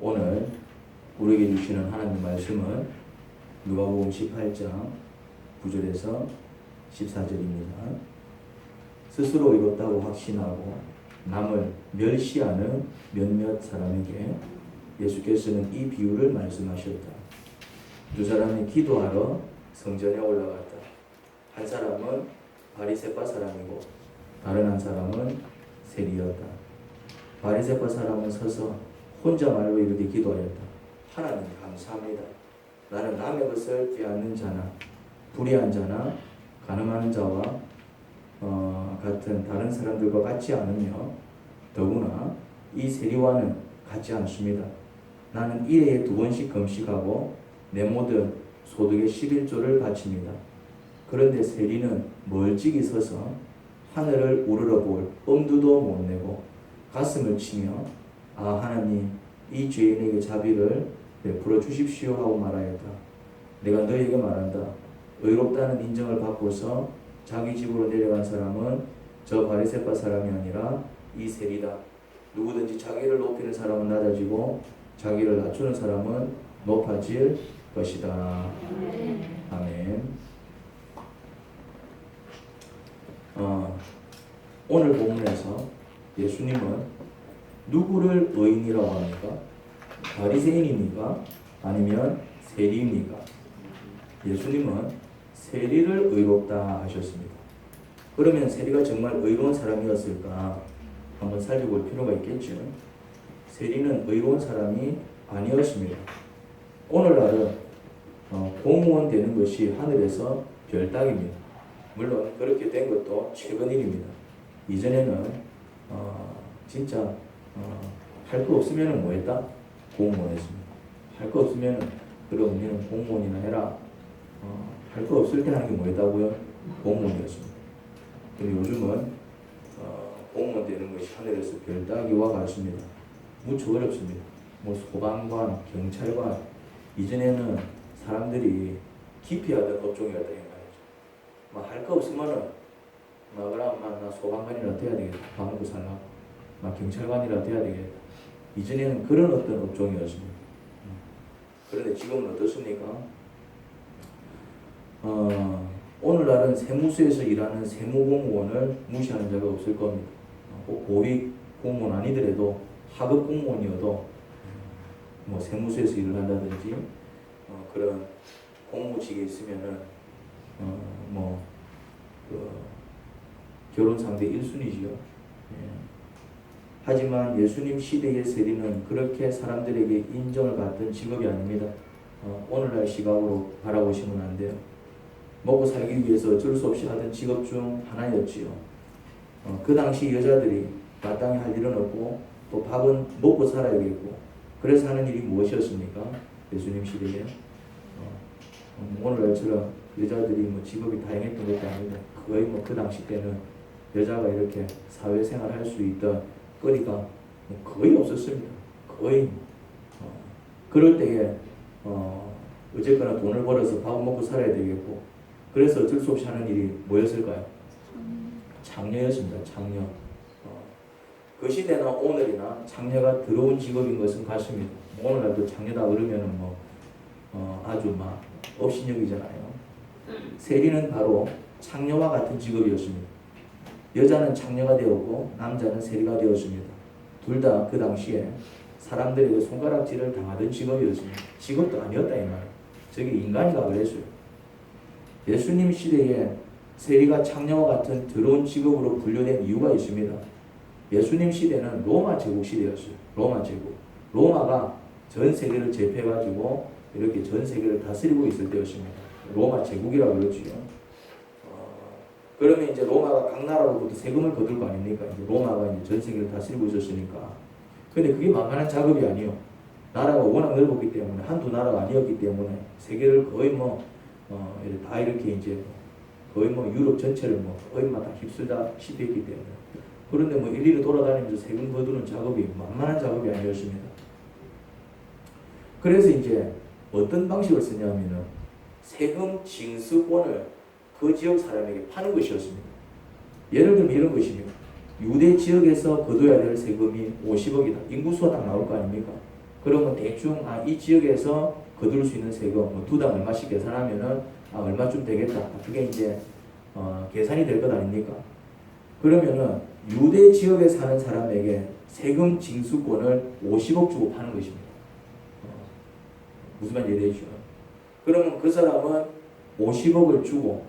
오늘 우리에게 주시는 하나님의 말씀은 누가복음 18장 9절에서 14절입니다. 스스로 이뤘다고 확신하고 남을 멸시하는 몇몇 사람에게 예수께서는 이 비유를 말씀하셨다. 두 사람이 기도하러 성전에 올라갔다. 한 사람은 바리새파 사람이고 다른 한 사람은 세리였다. 바리새파 사람은 서서 혼자 말로 이렇게 기도하였다. 하나님 감사합니다. 나는 남의 것을 빼앗는 자나 불의한 자나 가늠하는 자와 같은 다른 사람들과 같지 않으며 더구나 이 세리와는 같지 않습니다. 나는 일회에 2번씩 금식하고 내 모든 소득의 11조를 바칩니다. 그런데 세리는 멀찍이 서서 하늘을 우러러 볼 엄두도 못 내고 가슴을 치며 하나님 이 죄인에게 자비를 베풀어 주십시오 하고 말하였다. 내가 너희에게 말한다. 의롭다는 인정을 받고서 자기 집으로 내려간 사람은 저 바리새파 사람이 아니라 이 세리다. 누구든지 자기를 높이는 사람은 낮아지고 자기를 낮추는 사람은 높아질 것이다. 아멘. 오늘 본문에서 예수님은 누구를 의인이라고 합니까? 바리새인입니까? 아니면 세리입니까? 예수님은 세리를 의롭다 하셨습니다. 그러면 세리가 정말 의로운 사람이었을까? 한번 살펴볼 필요가 있겠죠. 세리는 의로운 사람이 아니었습니다. 오늘날은 공무원 되는 것이 하늘에서 별따기입니다. 물론 그렇게 된 것도 최근 일입니다. 이전에는 진짜 할 거 없으면 뭐 했다? 공무원했습니다. 할 거 없으면 그럼 우리는 공무원이나 해라. 할 거 없을 때 하는 게 뭐 했다고요? 공무원이었습니다. 근데 요즘은 공무원 되는 것이 하늘에서 별 따기와 같습니다. 무척 어렵습니다. 뭐 소방관, 경찰관, 이전에는 사람들이 기피하던 업종이었다 이 말이죠. 할 거 없으면은 그럼 나 소방관이라 돼야 되겠다. 밥 먹고 살라고. 경찰관이라 돼야 되겠다. 이전에는 그런 어떤 업종이었습니다. 그런데 지금은 어떻습니까? 오늘날은 세무서에서 일하는 세무공무원을 무시하는 자가 없을 겁니다. 꼭 고위 공무원 아니더라도 하급 공무원이어도 세무서에서 일을 한다든지 그런 공무직에 있으면은 결혼 상대 1순위지요. 하지만 예수님 시대의 세리는 그렇게 사람들에게 인정을 받던 직업이 아닙니다. 오늘날 시각으로 바라보시면 안 돼요. 먹고 살기 위해서 어쩔 수 없이 하던 직업 중 하나였지요. 그 당시 여자들이 마땅히 할 일은 없고 또 밥은 먹고 살아야겠고 그래서 하는 일이 무엇이었습니까? 예수님 시대에 오늘날처럼 여자들이 직업이 다양했던 것도 아니고 거의 그 당시 때는 여자가 이렇게 사회생활 할 수 있던 거리가 거의 없었습니다. 거의 그럴 때에 어쨌거나 돈을 벌어서 밥을 먹고 살아야 되겠고 그래서 어쩔 수 없이 하는 일이 뭐였을까요? 창녀였습니다. 창녀. 그 시대나 오늘이나 창녀가 들어온 직업인 것은 같습니다. 오늘날도 창녀다 그러면은 아주 업신여기잖아요. 세리는 바로 창녀와 같은 직업이었습니다. 여자는 창녀가 되었고 남자는 세리가 되었습니다. 둘 다 그 당시에 사람들에게 손가락질을 당하던 직업이었습니다. 직업도 아니었다 이 말이에요. 저게 인간인가 그랬어요. 예수님 시대에 세리가 창녀와 같은 더러운 직업으로 분류된 이유가 있습니다. 예수님 시대는 로마 제국 시대였어요. 로마 제국. 로마가 전 세계를 제패해가지고 이렇게 전 세계를 다스리고 있을 때였습니다. 로마 제국이라고 그러지요. 그러면 이제 로마가 각 나라로부터 세금을 거둘 거 아닙니까? 이제 로마가 이제 전 세계를 다스리고 있었으니까. 근데 그게 만만한 작업이 아니요. 나라가 워낙 넓었기 때문에 한두 나라가 아니었기 때문에 세계를 거의 다 이렇게 이제 거의 유럽 전체를 거의 다 휩쓸다시피 했기 때문에. 그런데 일일이 돌아다니면서 세금 거두는 작업이 만만한 작업이 아니었습니다. 그래서 이제 어떤 방식을 쓰냐면은 세금 징수권을 그 지역 사람에게 파는 것이었습니다. 예를 들면 이런 것입니다. 유대 지역에서 거둬야 될 세금이 50억이다. 인구수가 딱 나올 거 아닙니까? 그러면 대충 이 지역에서 거둘 수 있는 세금 뭐 두당 얼마씩 계산하면은 얼마쯤 되겠다. 그게 이제 계산이 될 것 아닙니까? 그러면은 유대 지역에 사는 사람에게 세금 징수권을 50억 주고 파는 것입니다. 무슨 말인지 이해되죠? 그러면 그 사람은 50억을 주고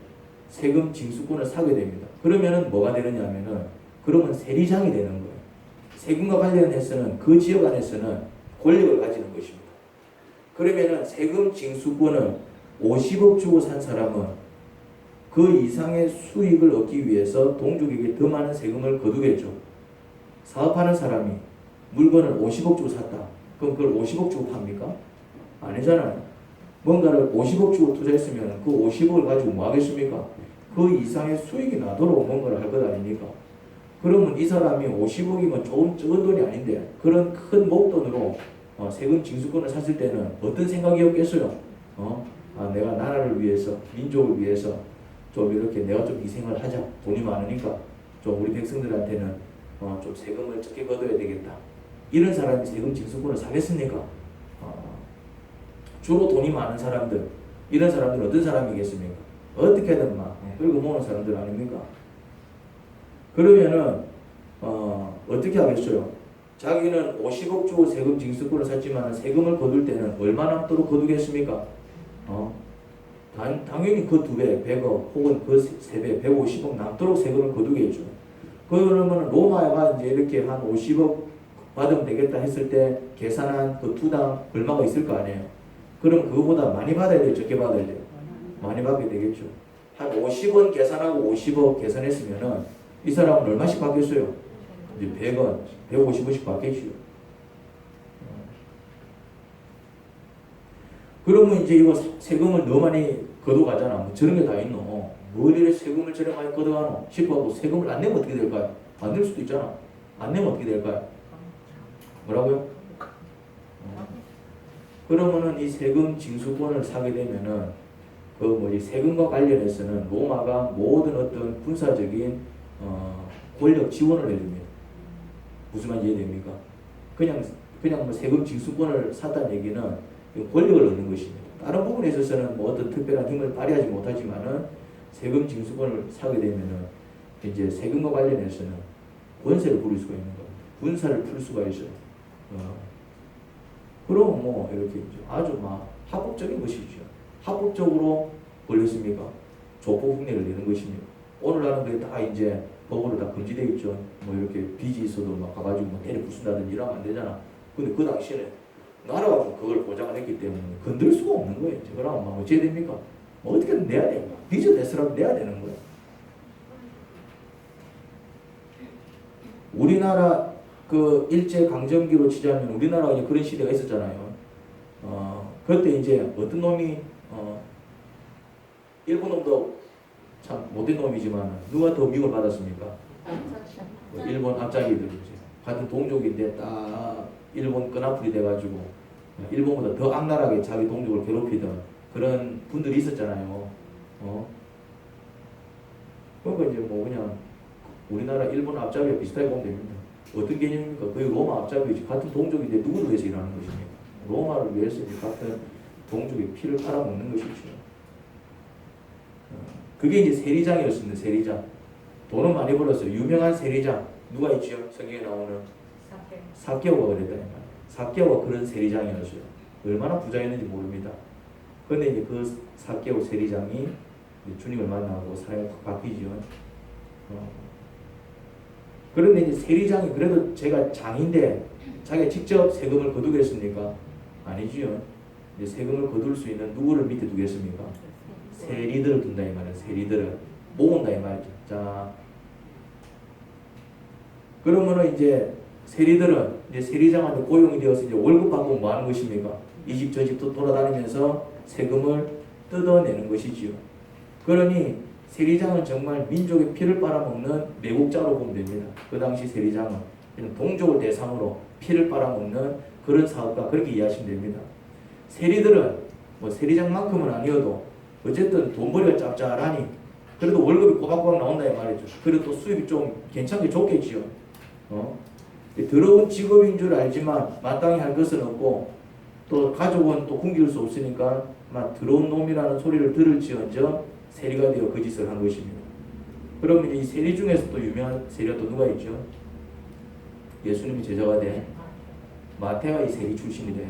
세금 징수권을 사게 됩니다. 그러면은 뭐가 되느냐 하면은 그러면 세리장이 되는 거예요. 세금과 관련해서는 그 지역 안에서는 권력을 가지는 것입니다. 그러면은 세금 징수권을 50억 주고 산 사람은 그 이상의 수익을 얻기 위해서 동족에게 더 많은 세금을 거두겠죠. 사업하는 사람이 물건을 50억 주고 샀다. 그럼 그걸 50억 주고 팝니까? 아니잖아요. 뭔가를 50억 주고 투자했으면 그 50억을 가지고 뭐 하겠습니까? 그 이상의 수익이 나도록 뭔가를 할 것 아닙니까? 그러면 이 사람이 50억이면 조금 적은 돈이 아닌데 그런 큰 목돈으로 세금 징수권을 샀을 때는 어떤 생각이었겠어요? 내가 나라를 위해서, 민족을 위해서 좀 이렇게 내가 좀 희생을 하자. 돈이 많으니까 좀 우리 백성들한테는 좀 세금을 적게 거둬야 되겠다. 이런 사람이 세금 징수권을 사겠습니까? 주로 돈이 많은 사람들, 이런 사람들은 어떤 사람이겠습니까? 어떻게든 막 끌고 모으는 사람들 아닙니까? 그러면은 어떻게 하겠어요? 자기는 50억 주고 세금 징수권을 샀지만 세금을 거둘 때는 얼마 남도록 거두겠습니까? 당연히 그 2배, 100억 혹은 그 3배, 150억 남도록 세금을 거두겠죠. 그러면 로마가 이제 이렇게 한 50억 받으면 되겠다 했을 때 계산한 그 두당 얼마가 있을 거 아니에요. 그럼 그거보다 많이 받아야 돼요? 적게 받아야 돼요? 많이 받게 되겠죠. 한 50원 계산하고 50억 계산했으면은 이 사람은 얼마씩 받겠어요? 이제 100원, 150원씩 받겠죠. 그러면 이제 이거 세금을 너무 많이 걷어가잖아. 뭐 저런 게 다 있노. 뭘 이래 세금을 저래 많이 걷어가노? 싶어하고 세금을 안 내면 어떻게 될까요? 안 낼 수도 있잖아. 안 내면 어떻게 될까요? 뭐라고요? 그러면은 이 세금 징수권을 사게 되면은 그 뭐지 세금과 관련해서는 로마가 모든 어떤 군사적인 권력 지원을 해줍니다. 무슨 말인지 이해됩니까? 그냥 뭐 세금 징수권을 샀다는 얘기는 권력을 얻는 것입니다. 다른 부분에 있어서는 뭐 어떤 특별한 힘을 발휘하지 못하지만은 세금 징수권을 사게 되면은 이제 세금과 관련해서는 권세를 부릴 수가 있는 겁니다. 군사를 풀 수가 있어요. 그럼 뭐 이렇게 아주 막 합법적인 것이죠. 합법적으로 걸렸습니까? 조폭 흉내를 내는 것입니다. 오늘날은 그게 다 이제 법으로 다 금지되어 있죠. 뭐 이렇게 빚이 있어도 막 가가지고 뭐 때려 부순다든지 이러면 안 되잖아. 근데 그 당시에는 나라가 그걸 보장을 했기 때문에 건들 수가 없는 거예요. 그러면 막 어찌해야 됩니까? 뭐 어떻게든 내야 돼요. 빚을 냈으라도 내야 되는 거예요. 우리나라 그 일제 강점기로 치자면 우리나라가 이제 그런 시대가 있었잖아요. 그때 이제 어떤 놈이 일본 놈도 참 못된 놈이지만 누가 더 미움을 받았습니까? 일본 앞자기들 같은 동족인데 딱 일본 끈앞풀이 돼가지고 일본보다 더 악랄하게 자기 동족을 괴롭히던 그런 분들이 있었잖아요. 그러니까 이제 뭐 그냥 우리나라 일본 앞잡이와 비슷하게 보면 됩니다. 어떤 개념입니까? 거의 로마 앞잡이지. 같은 동족인데 누구를 위해서 일하는 것입니까? 로마를 위해서 같은 동족의 피를 빨아먹는 것이죠. 그게 이제 세리장이었습니다. 세리장. 돈은 많이 벌었어요. 유명한 세리장. 누가 있죠? 성경에 나오는 사개오가 그랬다. 사개오가 그런 세리장이었어요. 얼마나 부자였는지 모릅니다. 그런데 이제 그 사개오 세리장이 주님을 만나고 사람이 확 바뀌죠. 그런데 이제 세리장이 그래도 제가 장인데 자기가 직접 세금을 거두겠습니까? 아니지요. 이제 세금을 거둘 수 있는 누구를 밑에 두겠습니까? 세리들을 둔다 이 말이에요. 세리들을 모은다 이 말이죠. 자, 그러면은 이제 세리들은 이제 세리장한테 고용이 되어서 이제 월급 받고 뭐 하는 것입니까? 이 집 저 집 돌아다니면서 세금을 뜯어내는 것이지요. 그러니 세리장은 정말 민족의 피를 빨아먹는 매국자로 보면 됩니다. 그 당시 세리장은 동족을 대상으로 피를 빨아먹는 그런 사업가 그렇게 이해하시면 됩니다. 세리들은 뭐 세리장만큼은 아니어도 어쨌든 돈벌이가 짭짤하니 그래도 월급이 꼬박꼬박 나온다 이 말이죠. 그래도 또 수입이 좀 괜찮게 좋겠지요. 더러운 직업인 줄 알지만 마땅히 할 것은 없고 또 가족은 또 굶길 수 없으니까 막 더러운 놈이라는 소리를 들을지언정 세리가 되어 그 짓을 한 것입니다. 그러면 이 세리 중에서 또 유명한 세리가 또 누가 있죠? 예수님이 제자가 된 마태가 이 세리 출신이 돼요.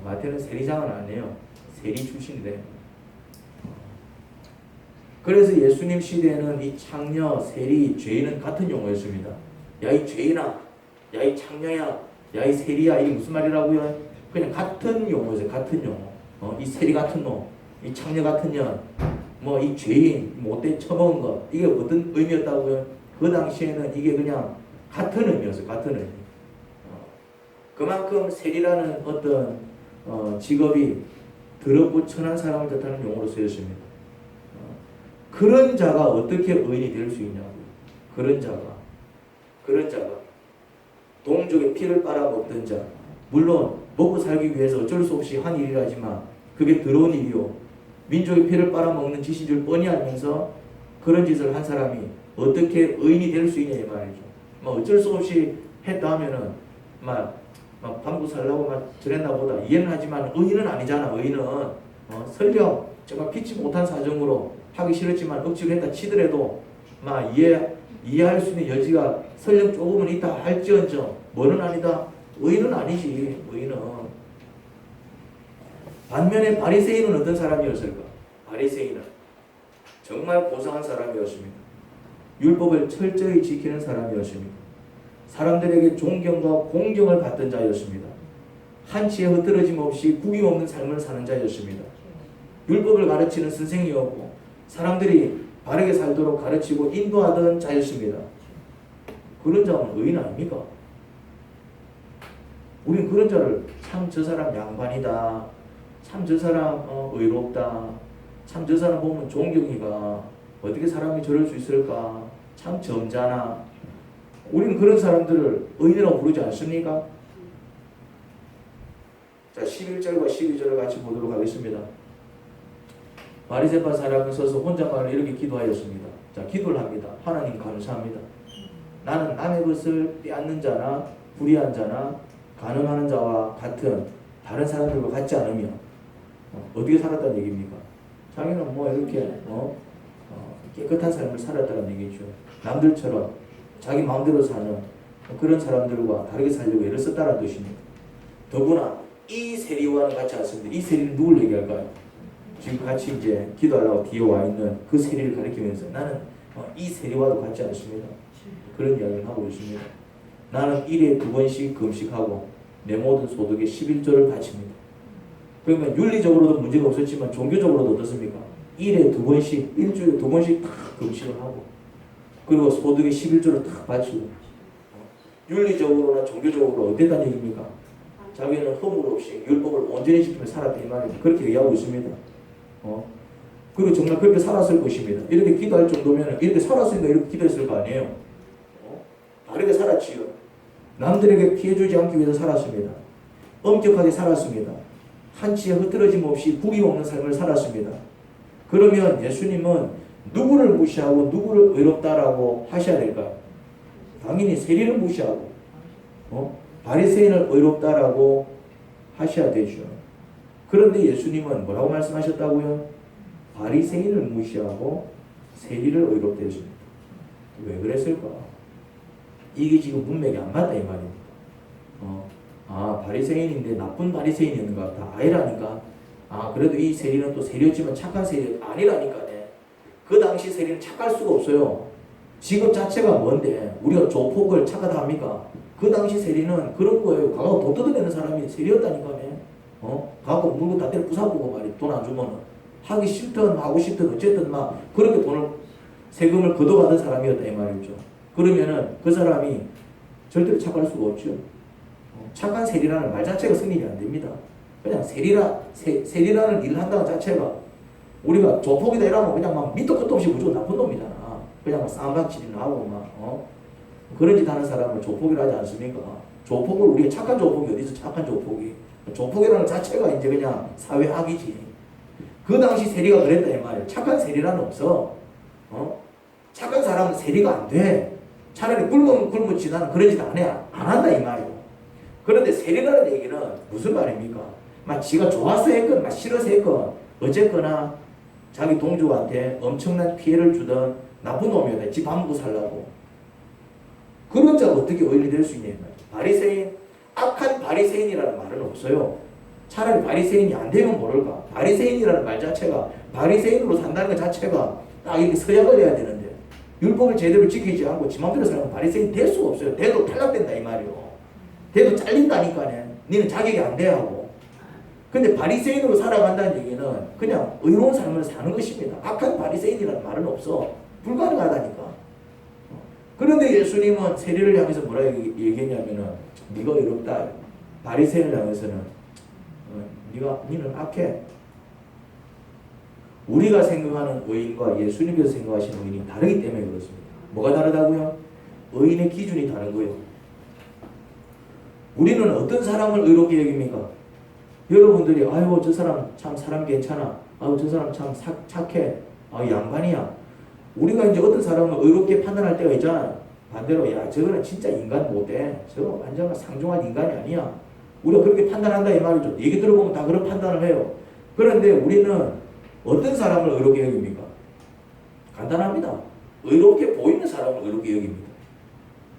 마태는 세리장은 아니에요. 세리 출신이 돼요. 그래서 예수님 시대에는 이 창녀, 세리, 죄인은 같은 용어였습니다. 야 이 죄인아, 야 이 창녀야, 야 이 세리야, 이게 무슨 말이라고요? 그냥 같은 용어죠. 같은 용어. 이 세리 같은 놈, 이 창녀 같은 년, 뭐 이 죄인, 못돼 처먹은 것, 이게 어떤 의미였다고요? 그 당시에는 이게 그냥 같은 의미였어요. 같은 의미. 그만큼 세리라는 어떤 직업이 더럽고 천한 사람을 뜻하는 용어로 쓰였습니다. 그런 자가 어떻게 의인이 될 수 있냐고요. 그런 자가 동족의 피를 빨아먹던 자, 물론 먹고 살기 위해서 어쩔 수 없이 한 일이라지만 그게 더러운 일이요, 민족의 피를 빨아먹는 짓인 줄 뻔히 알면서 그런 짓을 한 사람이 어떻게 의인이 될 수 있냐 이 말이죠. 뭐 어쩔 수 없이 했다 하면은 막 밤고 살라고 막 저랬나 보다 이해는 하지만 의인은 아니잖아. 의인은 설령 정말 피치 못한 사정으로 하기 싫었지만 억지로 했다 치더라도 막 이해할 수 있는 여지가 설령 조금은 있다 할지언정 뭐는 아니다. 의인은 아니지. 의인은. 반면에 바리새인은 어떤 사람이었을까? 바리새인은 정말 고상한 사람이었습니다. 율법을 철저히 지키는 사람이었습니다. 사람들에게 존경과 공경을 받던 자였습니다. 한치의 흐트러짐 없이 구김 없는 삶을 사는 자였습니다. 율법을 가르치는 선생이었고 사람들이 바르게 살도록 가르치고 인도하던 자였습니다. 그런 자는 의인 아닙니까? 우린 그런 자를 참 저 사람 양반이다, 참 저 사람 의롭다, 참 저 사람 보면 존경이가, 어떻게 사람이 저럴 수 있을까, 참 점잖아, 우리는 그런 사람들을 의인이라고 부르지 않습니까? 자, 11절과 12절을 같이 보도록 하겠습니다. 바리새파 사람이 서서 혼자만을 이렇게 기도하였습니다. 자, 기도를 합니다. 하나님 감사합니다. 나는 남의 것을 빼앗는 자나 불의한 자나 간음하는 자와 같은 다른 사람들과 같지 않으며 어떻게 살았다는 얘기입니까? 자기는 뭐 이렇게 깨끗한 삶을 살았다는 얘기죠. 남들처럼 자기 마음대로 사는 그런 사람들과 다르게 살려고 애를 썼다는 뜻입니다. 더구나 이 세리와는 같지 않습니다. 이 세리는 누굴 얘기할까요? 지금 같이 이제 기도하려고 뒤에 와 있는 그 세리를 가리키면서 나는 이 세리와도 같지 않습니다. 그런 이야기를 하고 있습니다. 나는 일에 2번씩 금식하고 내 모든 소득의 11조를 바칩니다. 그러면 윤리적으로도 문제가 없었지만 종교적으로도 어떻습니까? 일에 2번씩, 일주일에 2번씩 탁 금식을 하고 그리고 소득의 11조를 탁 바치고 윤리적으로나 종교적으로 어땠다는 얘기입니까? 자기는 허물 없이 율법을 온전히 지키며 살았다 이 말입니다. 그렇게 얘기하고 있습니다. 그리고 정말 그렇게 살았을 것입니다. 이렇게 기도할 정도면 이렇게 살았으니까 이렇게 기도했을 거 아니에요. 다르게 살았지요. 남들에게 피해주지 않기 위해서 살았습니다. 엄격하게 살았습니다. 한치의 흐트러짐 없이 구김 없는 삶을 살았습니다. 그러면 예수님은 누구를 무시하고 누구를 의롭다라고 하셔야 될까요? 당연히 세리를 무시하고 바리새인을 의롭다라고 하셔야 되죠. 그런데 예수님은 뭐라고 말씀하셨다고요? 바리새인을 무시하고 세리를 의롭다 했습니다. 왜 그랬을까? 이게 지금 문맥이 안 맞다 이 말입니다. 바리새인인데 나쁜 바리새인이었는가? 다 아니라니까. 그래도 이 세리는 또 세리였지만 착한 세리 아니라니까. 그 당시 세리는 착할 수가 없어요. 직업 자체가 뭔데 우리가 조폭을 착하다 합니까? 그 당시 세리는 그런 거예요. 가고 돈 뜯어내는 사람이 세리였다니까요. 가고 물건 다 때려 부숴보고 말이야. 돈 안 주면은 하기 싫든 하고 싶든 어쨌든 막 그렇게 세금을 걷어가던 사람이었다 이 말이죠. 그러면은 그 사람이 절대로 착할 수가 없죠. 착한 세리라는 말 자체가 성립이 안 됩니다. 그냥 세리라는 일을 한다는 자체가 우리가 조폭이다 이러면 그냥 막 밑도 끝도 없이 무조건 나쁜 놈이잖아. 그냥 막 쌈박질이나 하고 막 그런 짓 하는 사람을 조폭이라 하지 않습니까? 조폭을 우리가 착한 조폭이 어디서 착한 조폭이? 조폭이라는 자체가 이제 그냥 사회 악이지. 그 당시 세리가 그랬다 이 말이에요. 착한 세리라는 없어. 착한 사람은 세리가 안 돼. 차라리 굶었지 나는 그런 짓 안 해. 안 한다 이 말이에요. 그런데 세리라는 얘기는 무슨 말입니까? 막 지가 좋아서 했건 막 싫어서 했건 어쨌거나 자기 동족한테 엄청난 피해를 주던 나쁜 놈이었다. 지 밥 먹고 살라고. 그런 자가 어떻게 의인이 될 수 있냐 이 말이에요. 바리새인, 악한 바리새인이라는 말은 없어요. 차라리 바리새인이 안 되면 모를까. 바리새인이라는 말 자체가 바리새인으로 산다는 것 자체가 딱 이렇게 서약을 해야 되는데 율법을 제대로 지키지 않고 지 맘대로 살면 바리새인 될 수가 없어요. 돼도 탈락된다 이 말이요. 돼도 잘린다니까네. 니는 자격이 안 돼 하고. 근데 바리새인으로 살아간다는 얘기는 그냥 의로운 삶을 사는 것입니다. 악한 바리새인이라는 말은 없어. 불가능하다니까. 그런데 예수님은 세리를 향해서 뭐라 얘기했냐면은 네가 의롭다. 바리새인을 향해서는 니는 악해. 우리가 생각하는 의인과 예수님께서 생각하시는 의인이 다르기 때문에 그렇습니다. 뭐가 다르다고요? 의인의 기준이 다른 거예요. 우리는 어떤 사람을 의롭게 여깁니까? 여러분들이 아유 저 사람 참 사람 괜찮아. 아유 저 사람 참 착해. 아 양반이야. 우리가 이제 어떤 사람을 의롭게 판단할 때가 있잖아. 반대로 야 저거는 진짜 인간 못해. 저거 완전 상종한 인간이 아니야. 우리가 그렇게 판단한다 이 말이죠. 얘기 들어보면 다 그런 판단을 해요. 그런데 우리는 어떤 사람을 의롭게 여깁니까? 간단합니다. 의롭게 보이는 사람을 의롭게 여깁니다.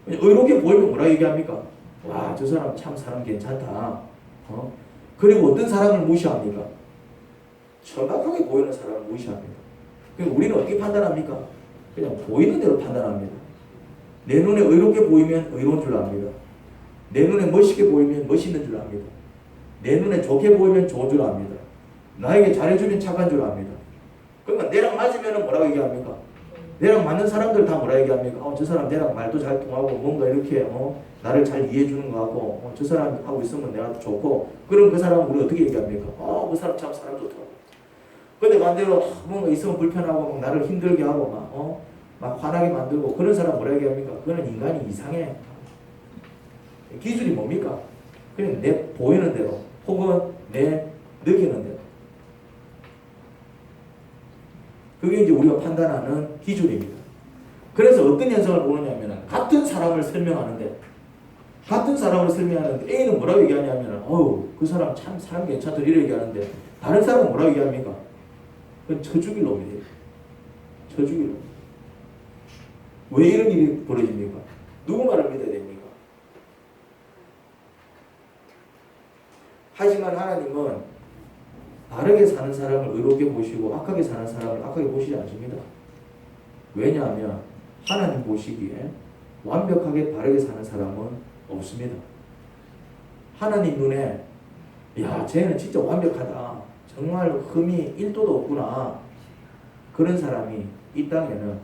의롭게 보이면 뭐라 얘기합니까? 와, 저 사람 참 사람 괜찮다. 그리고 어떤 사람을 무시합니까? 천박하게 보이는 사람을 무시합니다. 그럼 우리는 어떻게 판단합니까? 그냥 보이는 대로 판단합니다. 내 눈에 의롭게 보이면 의로운 줄 압니다. 내 눈에 멋있게 보이면 멋있는 줄 압니다. 내 눈에 좋게 보이면 좋은 줄 압니다. 나에게 잘해주면 착한 줄 압니다. 그러면 내랑 맞으면 뭐라고 얘기합니까? 내랑 맞는 사람들 다 뭐라 얘기합니까? 저 사람 내랑 말도 잘 통하고 뭔가 이렇게 나를 잘 이해해주는 거 같고 저 사람 하고 있으면 내가 좋고 그럼 그 사람은 우리 어떻게 얘기합니까? 그 사람 참 사람 좋더라고. 근데 반대로 뭔가 있으면 불편하고 막 나를 힘들게 하고 막 화나게 만들고 그런 사람 뭐라 얘기합니까? 그거는 인간이 이상해. 기준이 뭡니까? 그냥 내 보이는 대로 혹은 내 느끼는 대로. 그게 이제 우리가 판단하는 기준입니다. 그래서 어떤 현상을 보느냐면 같은 사람을 설명하는데 A는 뭐라고 얘기하냐면 그 사람 참 사람 괜찮다 이렇게 얘기하는데 다른 사람은 뭐라고 얘기합니까? 그건 쳐 죽일 놈이에요. 쳐 죽일 놈. 왜 이런 일이 벌어집니까? 누구 말을 믿어야 됩니까? 하지만 하나님은 바르게 사는 사람을 의롭게 보시고 악하게 사는 사람을 악하게 보시지 않습니다. 왜냐하면 하나님 보시기에 완벽하게 바르게 사는 사람은 없습니다. 하나님 눈에 야 쟤는 진짜 완벽하다. 정말 흠이 1도도 없구나. 그런 사람이 이 땅에는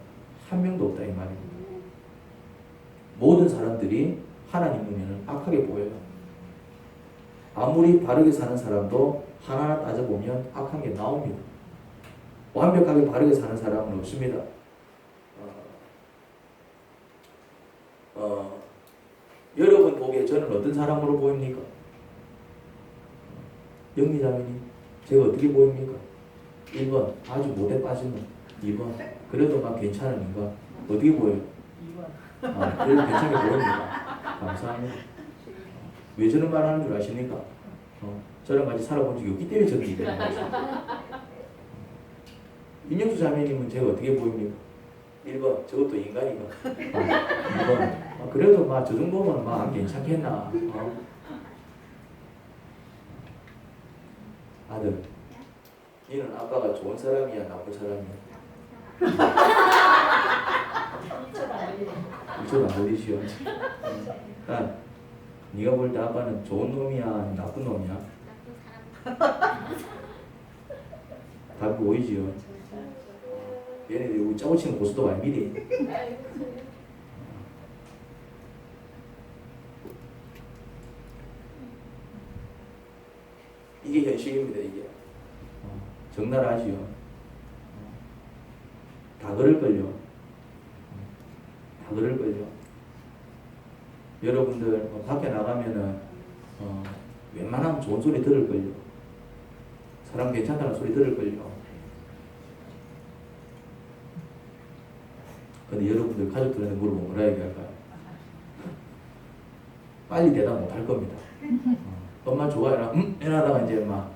한 명도 없다 이 말입니다. 모든 사람들이 하나님 눈에는 악하게 보여요. 아무리 바르게 사는 사람도 하나하나 따져보면 악한 게 나옵니다. 완벽하게 바르게 사는 사람은 없습니다. 여러분 보기에 저는 어떤 사람으로 보입니까? 영리자매님, 제가 어떻게 보입니까? 1번, 아주 못해 빠진 놈. 2번, 그래도 막 괜찮은 인간. 어떻게 보여요? 2번. 그래도 괜찮게 보입니다. 감사합니다. 왜 저런 말 하는 줄 아십니까? 저랑 같이 살아본 적이 없기 때문에 저는 이런 거죠. 민영수 자매님은 제가 어떻게 보입니까? 1번, 저것도 인간이가. 2번, 그래도 막 저 정도면 막 괜찮겠나. 아들, 니는 아빠가 좋은 사람이야, 나쁜 사람이야? 이쪽 안 걸리시오. 딸, 네가 볼 때 아빠는 좋은 놈이야, 나쁜 놈이야? 답이 보이지요? 얘네들이 우리 짜고치는 고수도 많이 미리. 이게 현실입니다. 이게 적나라하지요. 다 그럴걸요. 다 그럴걸요. 여러분들 밖에 나가면은 웬만하면 좋은 소리 들을걸요. 사람 괜찮다는 소리 들을걸요. 근데 여러분들 가족들한테 물어보면 뭐라 얘기할까요? 빨리 대답 못 할 겁니다. 엄마 좋아해라. 이러다가 이제 막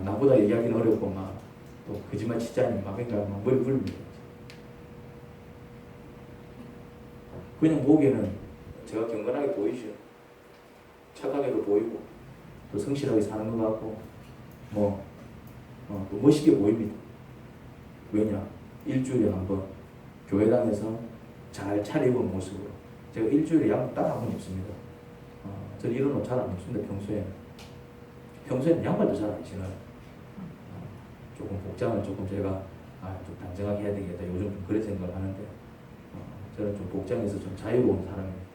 나보다 얘기하기는 어렵고 막 또 거짓말 치자니 막 그러니까 막 머리 굴립니다. 그냥 보기에는 제가 경건하게 보이죠. 착하게도 보이고 또 성실하게 사는 것 같고 또 멋있게 보입니다. 왜냐? 일주일에 한 번 교회당에서 잘 차려입은 모습으로 제가 일주일에 양복 딱 한 번 입습니다. 저는 이런 옷 잘 안 입습니다. 평소에는 양말도 잘 안 신어요. 조금 복장을 조금 제가 좀 단정하게 해야 되겠다. 요즘 좀 그런 생각을 하는데 저는 좀 복장에서 좀 자유로운 사람입니다.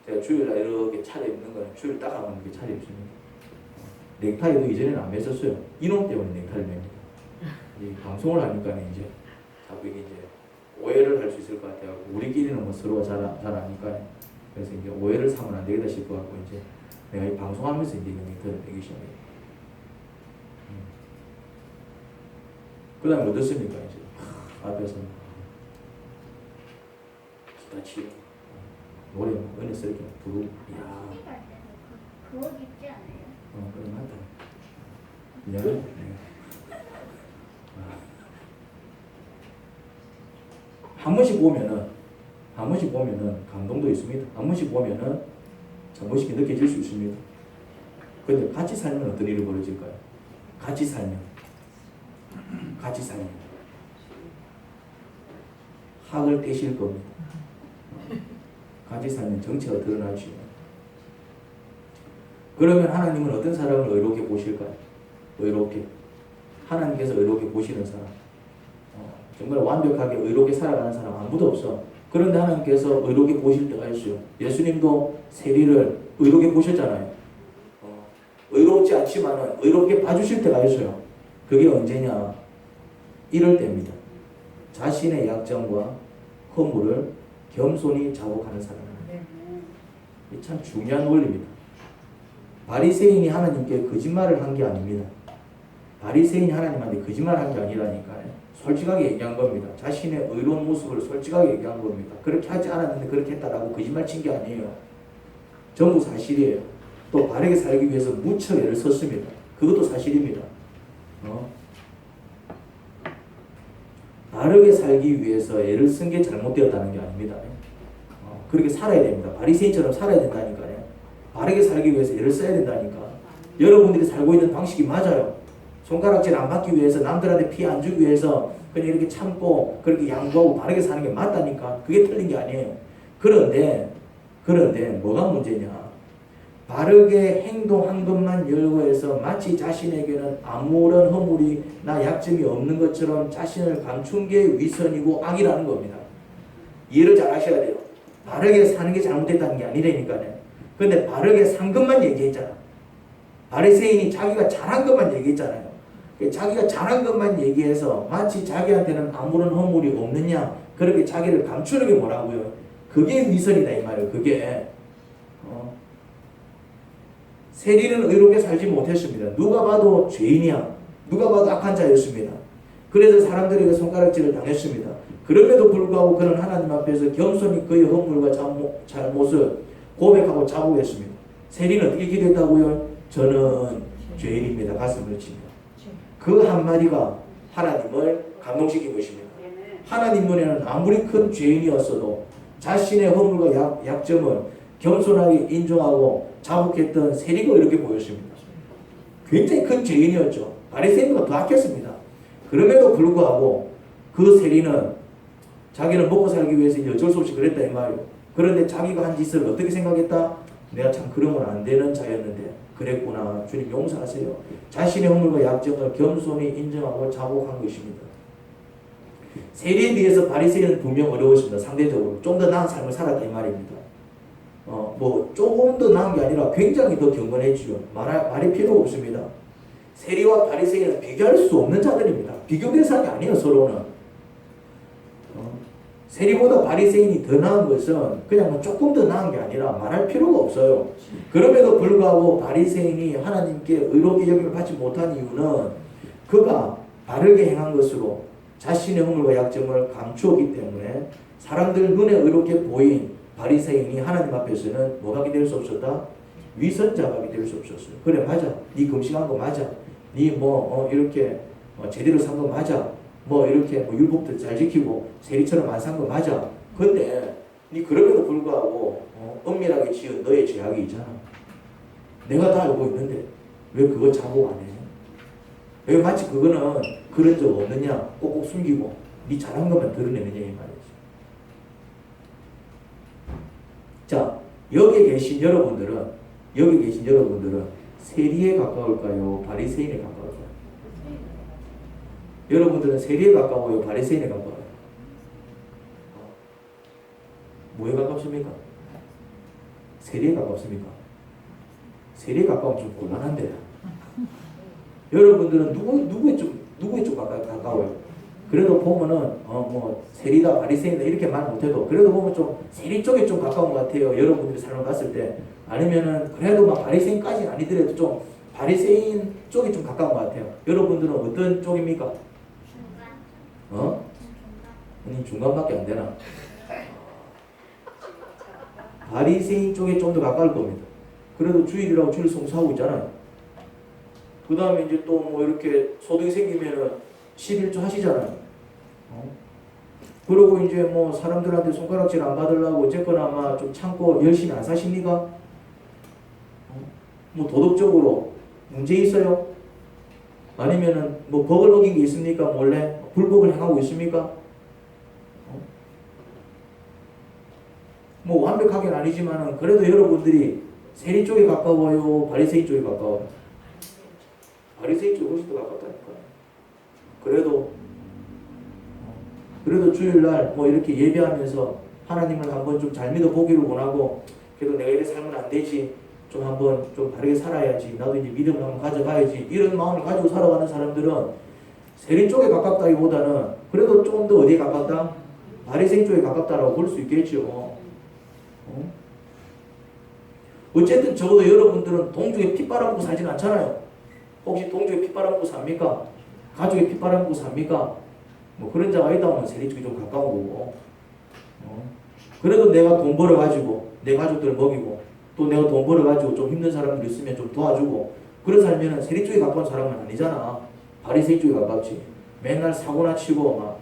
제가 주일날 이렇게 차려입는 거는 주일 딱 한 번 이렇게 차려입습니다. 넥타이도 이전에는 안 맸었어요. 이놈 때문에 넥타이를 맵니다. 이 방송을 하니까 이제 자꾸 이게 이제 오해를 할 수 있을 것 같아요. 우리끼리는 뭐 서로 잘 아니까 그래서 이제 오해를 사면 안 되겠다 싶어갖고 이제 내가 이 방송하면서 이제 넥타이를 매기 시작해요. 그 다음에 어떻습니까? 이제 앞에서 기타 치고 노래 은혜스럽게 부르고 이야 그거 입지 않아요? 그럼 한다 미안해. 한 번씩 보면은 감동도 있습니다. 한 번씩 보면은 참 멋있게 느껴질 수 있습니다. 근데 같이 살면 어떤 일이 벌어질까요? 같이 살면 학을 떼실 겁니다. 같이 살면 정체가 드러나죠. 그러면 하나님은 어떤 사람을 의롭게 보실까요? 의롭게. 하나님께서 의롭게 보시는 사람. 정말 완벽하게 의롭게 살아가는 사람 아무도 없어. 그런데 하나님께서 의롭게 보실 때가 있어요. 예수님도 세리를 의롭게 보셨잖아요. 의롭지 않지만 의롭게 봐주실 때가 있어요. 그게 언제냐? 이럴 때입니다. 자신의 약점과 허물을 겸손히 자복하는 사람입니다. 이 참 중요한 원리입니다. 바리새인이 하나님께 거짓말을 한 게 아닙니다. 바리새인이 하나님한테 거짓말을 한 게 아니라니까요. 솔직하게 얘기한 겁니다. 자신의 의로운 모습을 솔직하게 얘기한 겁니다. 그렇게 하지 않았는데 그렇게 했다라고 거짓말 친 게 아니에요. 전부 사실이에요. 또 바르게 살기 위해서 무척 애를 썼습니다. 그것도 사실입니다. 바르게 살기 위해서 애를 쓴 게 잘못되었다는 게 아닙니다. 그렇게 살아야 됩니다. 바리새인처럼 살아야 된다니까요. 바르게 살기 위해서 애를 써야 된다니까. 여러분들이 살고 있는 방식이 맞아요. 손가락질 안 받기 위해서, 남들한테 피해 안 주기 위해서 그냥 이렇게 참고 그렇게 양보하고 바르게 사는 게 맞다니까. 그게 틀린 게 아니에요. 그런데 뭐가 문제냐? 바르게 행동한 것만 열거해서 마치 자신에게는 아무런 허물이나 약점이 없는 것처럼 자신을 감춘 게 위선이고 악이라는 겁니다. 이해를 잘 하셔야 돼요. 바르게 사는 게 잘못됐다는 게 아니라니까요. 근데 바르게 산 것만 얘기했잖아. 바리새인이 자기가 잘한 것만 얘기했잖아요. 자기가 잘한 것만 얘기해서 마치 자기한테는 아무런 허물이 없느냐 그렇게 자기를 감추는 게 뭐라고요? 그게 위선이다 이 말이에요. 그게 세리는 의롭게 살지 못했습니다. 누가 봐도 죄인이야. 누가 봐도 악한 자였습니다. 그래서 사람들에게 손가락질을 당했습니다. 그럼에도 불구하고 그는 하나님 앞에서 겸손히 그의 허물과 잘못을 고백하고 자복했습니다. 세리는 어떻게 기도했다고요? 저는 죄인입니다. 가슴을 칩니다. 그 한마디가 하나님을 감동시킨 것입니다. 하나님 눈에는 아무리 큰 죄인이었어도 자신의 허물과 약점을 겸손하게 인정하고 자복했던 세리가 이렇게 보였습니다. 굉장히 큰 죄인이었죠. 바리새인보다 더 악했습니다. 그럼에도 불구하고 그 세리는 자기는 먹고 살기 위해서 어쩔 수 없이 그랬다 이 말이에요. 그런데 자기가 한 짓을 어떻게 생각했다? 내가 참 그러면 안 되는 자였는데 그랬구나. 주님 용서하세요. 자신의 허물과 약점을 겸손히 인정하고 자복한 것입니다. 세리에 비해서 바리새인은 분명 어려웠습니다. 상대적으로 좀 더 나은 삶을 살았다 이 말입니다. 조금 더 나은 게 아니라 굉장히 더 경건해지죠. 말이 필요가 없습니다. 세리와 바리새인은 비교할 수 없는 자들입니다. 비교 대상이 아니에요. 서로는. 세리보다 바리새인이 더 나은 것은 그냥 조금 더 나은 게 아니라 말할 필요가 없어요. 그럼에도 불구하고 바리새인이 하나님께 의롭게 여김을 받지 못한 이유는 그가 바르게 행한 것으로 자신의 허물과 약점을 감추었기 때문에 사람들 눈에 의롭게 보인 바리새인이 하나님 앞에서는 뭐가 될 수 없었다? 위선자가 될 수 없었어요. 그래 맞아. 네 금식한 거 맞아. 네 이렇게 제대로 산 거 맞아. 뭐 이렇게 율법도 잘 지키고 세리처럼 안 산 거 맞아. 근데 네 그럼에도 불구하고 은밀하게 지은 너의 죄악이 있잖아. 내가 다 알고 있는데 왜 그거 자복 안 해? 왜 마치 그거는 그런 적 없느냐 꼭꼭 숨기고 네 잘한 것만 드러내느냐 이 말이지. 자, 여기 계신 여러분들은 세리에 가까울까요? 바리새인에 가까울까요? 여러분들은 세리에 가까워요? 바리새인에 가까워요? 뭐에 가깝습니까? 세리에 가깝습니까? 세리에 가까우면 좀 곤란한데. 여러분들은 누구에 좀 가까워요? 그래도 보면은 세리다 바리새인이다 이렇게 말 못해도 그래도 보면 좀 세리 쪽에 좀 가까운 것 같아요. 여러분들이 삶을 봤을 때. 아니면은 그래도 막 바리새인까지는 아니더라도 좀 바리새인 쪽이 좀 가까운 것 같아요. 여러분들은 어떤 쪽입니까? 중간. 아니 중간밖에 안 되나? 바리새인 쪽에 좀 더 가까울 겁니다. 그래도 주일이라고 주일 성수하고 있잖아요. 그 다음에 이제 또 뭐 이렇게 소득이 생기면은 11조 하시잖아요. 그리고 이제 뭐 사람들한테 손가락질 안 받으려고 어쨌거나 아마 좀 참고 열심히 안 사십니까? 뭐 도덕적으로 문제 있어요? 아니면은 뭐 법을 어긴 게 있습니까? 몰래 불법을 행하고 있습니까? 뭐 완벽하게는 아니지만은 그래도 여러분들이 세리 쪽에 가까워요? 바리새인 쪽에 가까워요? 바리새인 쪽이 훨씬 더 가깝다니까요. 그래도 주일날 뭐 이렇게 예배하면서 하나님을 한번 좀 잘 믿어보기를 원하고 그래도 내가 이렇게 살면 안 되지 좀 한번 좀 바르게 살아야지 나도 이제 믿음을 한번 가져가야지 이런 마음을 가지고 살아가는 사람들은 세리 쪽에 가깝다기보다는 그래도 좀 더 어디에 가깝다? 바리새인 쪽에 가깝다라고 볼 수 있겠죠. 어쨌든 적어도 여러분들은 동족의 핏바람 먹고 살진 않잖아요. 혹시 동족의 핏바람 먹고 삽니까? 가족의 핏바람 먹고 삽니까? 뭐 그런 자가 있다 보면 세리 쪽이 좀 가까운 거고. 그래도 내가 돈 벌어가지고 내 가족들을 먹이고 또 내가 돈 벌어가지고 좀 힘든 사람들 있으면 좀 도와주고 그런 살면은 세리 쪽에 가까운 사람은 아니잖아. 바리새인 쪽에 가깝지. 맨날 사고나 치고 막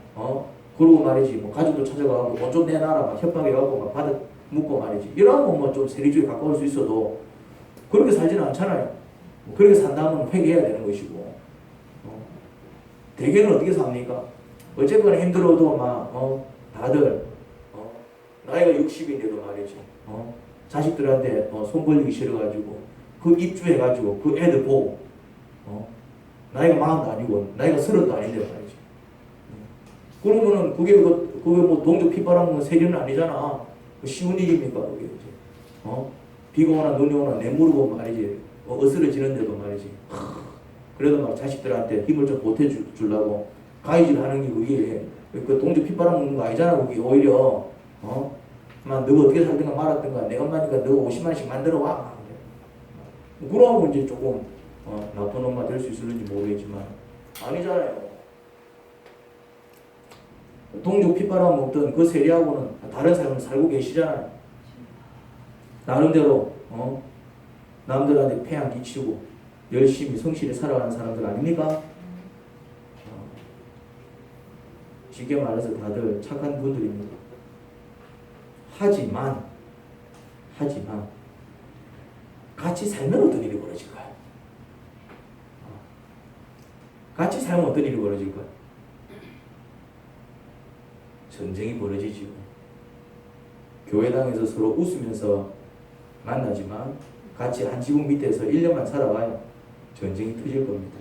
그러고 말이지 뭐 가족들 찾아가고 돈 좀 내놔라 막 협박해가고 막 받아 묻고 말이지. 이러면 뭐 좀 세리 쪽에 가까울 수 있어도 그렇게 살지는 않잖아요. 그렇게 산다면 회개해야 되는 것이고. 대개는 어떻게 삽니까? 어쨌거나 힘들어도 막 다들 나이가 60인데도 말이지 자식들한테 손 벌리기 싫어가지고 그 입주해가지고 그 애들 보고 나이가 40도 아니고 나이가 30도 아닌데 말이지. 그러면은 그게 뭐 동족 핏바람 세리는 아니잖아. 쉬운 일입니까 그게 이제 비가 오나 눈이 오나 내무르고 말이지 어스러지는데도 말이지. 그래도 막 자식들한테 힘을 좀 보태주려고 가위질 하는 게 그게 그 동족 핏바람 먹는 거 아니잖아. 그게 오히려 막 너가 어떻게 살든가 말았든가 내 엄마니까 너가 50만원씩 만들어 와. 그러면 이제 조금 나쁜 엄마 될 수 있을는지 모르겠지만 아니잖아요. 동족 핏바람 먹던 그 세리하고는 다른 삶을 살고 계시잖아요. 나름대로 남들한테 폐양 끼치고 열심히 성실히 살아가는 사람들 아닙니까? 쉽게 말해서 다들 착한 분들입니다. 하지만 같이 살면 어떤 일이 벌어질까요? 같이 살면 어떤 일이 벌어질까요? 전쟁이 벌어지지요. 교회당에서 서로 웃으면서 만나지만 같이 한 지붕 밑에서 1년만 살아봐요. 전쟁이 터질 겁니다.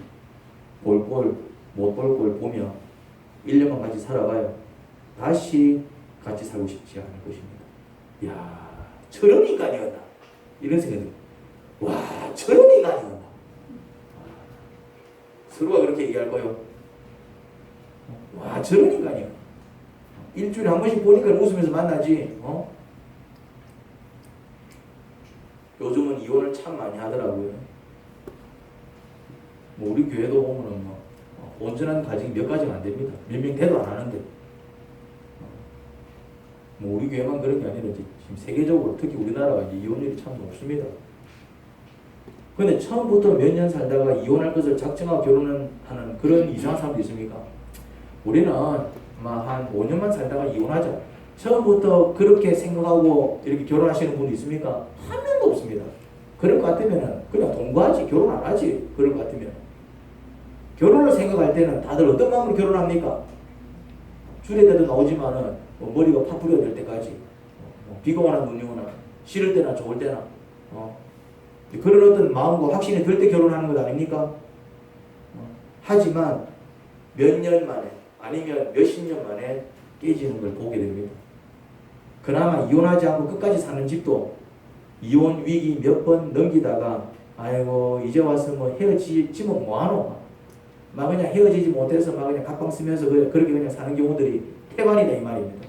볼 꼴, 못 볼 꼴 보며 1년만 같이 살아봐요. 다시 같이 살고 싶지 않을 것입니다. 야, 저런 인간이었나? 이런 생각이 듭니다. 와, 저런 인간이었나? 서로가 그렇게 얘기할 거요. 와, 저런 인간이야. 일주일에 한 번씩 보니까 웃으면서 만나지. 요즘은 이혼을 참 많이 하더라고요. 뭐 우리 교회도 보면은 뭐 온전한 가정이 몇 가지가 안 됩니다. 몇 명 돼도 안 하는데. 뭐 우리 교회만 그런 게 아니라 이제 지금 세계적으로 특히 우리나라가 이제 이혼율이 참 높습니다. 근데 처음부터 몇 년 살다가 이혼할 것을 작정하고 결혼을 하는 그런 이상한 사람도 있습니까? 우리는 막 한 5년만 살다가 이혼하자. 처음부터 그렇게 생각하고 이렇게 결혼하시는 분이 있습니까? 한 명도 없습니다. 그럴 것 같으면 그냥 동거하지, 결혼 안 하지. 그럴 것 같으면. 결혼을 생각할 때는 다들 어떤 마음으로 결혼합니까? 주례대도 나오지만은 뭐 머리가 파뿌려 될 때까지 비가 오나 눈이 오나 싫을 때나 좋을 때나 그런 어떤 마음과 확신이 들 때 결혼하는 것 아닙니까? 하지만 몇 년 만에 아니면 몇십 년 만에 깨지는 걸 보게 됩니다. 그나마 이혼하지 않고 끝까지 사는 집도 이혼 위기 몇 번 넘기다가 아이고 이제 와서 뭐 헤어지면 뭐하노? 막 그냥 헤어지지 못해서 막 그냥 각방 쓰면서 그렇게 그냥 사는 경우들이 태반이다 이 말입니다.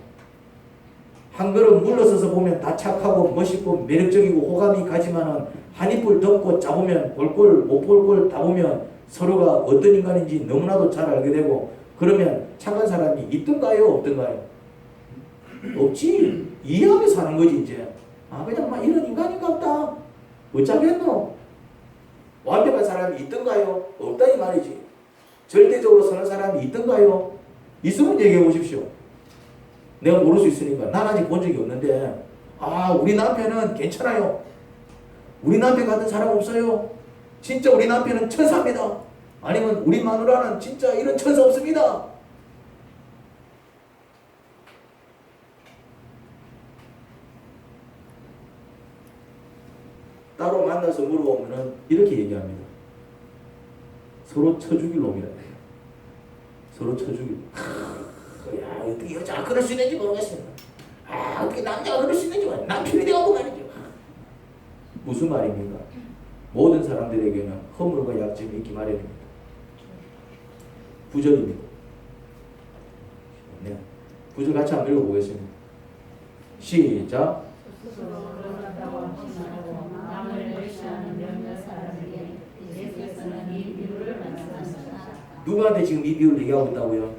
한 걸음 물러서서 보면 다 착하고 멋있고 매력적이고 호감이 가지만은 한 이불 덮고 짜보면 볼 꼴 못 볼 꼴 다 보면 서로가 어떤 인간인지 너무나도 잘 알게 되고 그러면 착한 사람이 있던가요 없던가요? 없지. 이해하며 사는 거지 이제. 아 그냥 막 이런 인간인가 보다. 어쩌겠노? 완벽한 사람이 있던가요? 없다 이 말이지. 절대적으로 서는 사람이 있던가요? 있으면 얘기해 보십시오. 내가 모를 수 있으니까. 난 아직 본 적이 없는데 아 우리 남편은 괜찮아요. 우리 남편 같은 사람 없어요. 진짜 우리 남편은 천사입니다. 아니면 우리 마누라는 진짜 이런 천사 없습니다. 따로 만나서 물어보면 이렇게 얘기합니다. 서로 쳐 죽일 놈이라 해요. 서로 쳐 죽일. 야 어떻게 여자가 그럴 수 있는지 모르겠습니다. 아 어떻게 남자가 그럴 수 있는지 모르겠습니다. 남편이 내가 뭐가 아니죠. 무슨 말입니까? 모든 사람들에게는 허물과 약점이 있기 마련입니다. 구절입니다. 네. 구절 같이 한번 읽어보겠습니다. 시작. 누구한테 지금 이 비유를 얘기하고 있다고요?